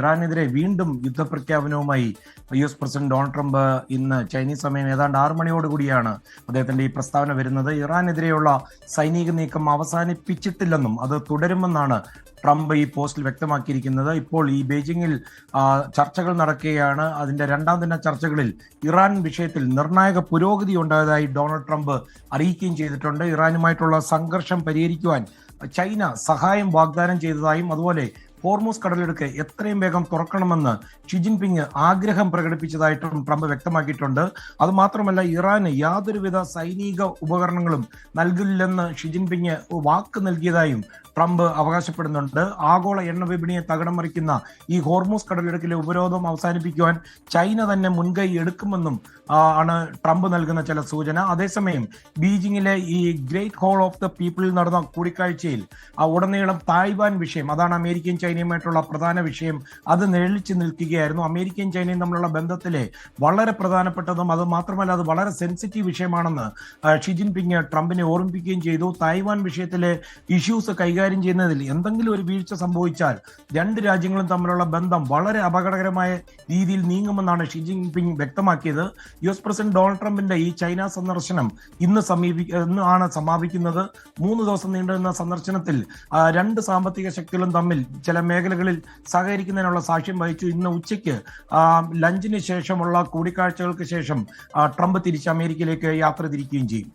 ഇറാനെതിരെ വീണ്ടും യുദ്ധപ്രഖ്യാപനവുമായി US president Donald Trump ഇന്ന് ചൈനീസ് സമയം ഏതാണ്ട് 6 മണിയോടുകൂടിയാണ് അദ്ദേഹത്തിന്റെ ഈ പ്രസ്താവന വരുന്നത്. ഇറാനെതിരെയുള്ള സൈനിക നീക്കം അവസാനിപ്പിച്ചിട്ടില്ലെന്നും അത് തുടരുമെന്നാണ് ട്രംപ് ഈ പോസ്റ്റിൽ വ്യക്തമാക്കിയിരിക്കുന്നത്. ഇപ്പോൾ ഈ ബെയ്ജിങ്ങിൽ ചർച്ചകൾ നടക്കുകയാണ്. അതിന്റെ രണ്ടാം ദിന ചർച്ചകളിൽ ഇറാൻ വിഷയത്തിൽ നിർണായക പുരോഗതി ഉണ്ടായതായി ഡൊണാൾഡ് ട്രംപ് അറിയിക്കുകയും ചെയ്തിട്ടുണ്ട്. ഇറാനുമായിട്ടുള്ള സംഘർഷം പരിഹരിക്കുവാൻ ചൈന സഹായം വാഗ്ദാനം ചെയ്തതായും അതുപോലെ ഹോർമൂസ് കടലിടുക്ക് എത്രയും വേഗം തുറക്കണമെന്ന് ഷി ജിൻപിങ് ആഗ്രഹം പ്രകടിപ്പിച്ചതായിട്ടും ട്രംപ് വ്യക്തമാക്കിയിട്ടുണ്ട്. അതുമാത്രമല്ല, ഇറാന് യാതൊരുവിധ സൈനിക ഉപകരണങ്ങളും നൽകില്ലെന്ന് ഷി ജിൻപിങ് വാക്ക് നൽകിയതായും ട്രംപ് അവകാശപ്പെടുന്നുണ്ട്. ആഗോള എണ്ണ വിപണിയെ തകിടം മറിക്കുന്ന ഈ ഹോർമൂസ് കടലിടുക്കിലെ ഉപരോധം അവസാനിപ്പിക്കുവാൻ ചൈന തന്നെ മുൻകൈ എടുക്കുമെന്നും ആണ് ട്രംപ് നൽകുന്ന ചില സൂചന. അതേസമയം ബീജിംഗിലെ ഈ ഗ്രേറ്റ് ഹോൾ ഓഫ് ദ പീപ്പിളിൽ നടന്ന കൂടിക്കാഴ്ചയിൽ ഉടനീളം തായ്വാൻ വിഷയം, അതാണ് അമേരിക്കയും ചൈനയുമായിട്ടുള്ള പ്രധാന വിഷയം, അത് നിഴലിച്ചു നിൽക്കുകയായിരുന്നു. അമേരിക്കയും ചൈനയും തമ്മിലുള്ള ബന്ധത്തിലെ വളരെ പ്രധാനപ്പെട്ടതും അത് മാത്രമല്ല അത് വളരെ സെൻസിറ്റീവ് വിഷയമാണെന്ന് ഷി ജിൻപിങ് ട്രംപിനെ ഓർമ്മിപ്പിക്കുകയും ചെയ്തു. തായ്വാൻ വിഷയത്തിലെ ഇഷ്യൂസ് കൈകാര്യം ചെയ്യുന്നതിൽ എന്തെങ്കിലും ഒരു വീഴ്ച സംഭവിച്ചാൽ രണ്ട് രാജ്യങ്ങളും തമ്മിലുള്ള ബന്ധം വളരെ അപകടകരമായ രീതിയിൽ നീങ്ങുമെന്നാണ് ഷി ജിൻപിങ് വ്യക്തമാക്കിയത്. US പ്രസിഡന്റ് ഡൊണാൾഡ് ട്രംപിന്റെ ഈ ചൈന സന്ദർശനം ഇന്നാണ് സമാപിക്കുന്നത്. 3 ദിവസം നീണ്ടുനിന്ന സന്ദർശനത്തിൽ രണ്ട് സാമ്പത്തിക ശക്തികളും തമ്മിൽ ചില മേഖലകളിൽ സഹകരിക്കുന്നതിനുള്ള സാക്ഷ്യം വഹിച്ചു. ഇന്ന് ഉച്ചയ്ക്ക് ലഞ്ചിന് ശേഷമുള്ള കൂടിക്കാഴ്ചകൾക്ക് ശേഷം ട്രംപ് തിരിച്ച് അമേരിക്കയിലേക്ക് യാത്ര തിരിക്കുകയും ചെയ്യും.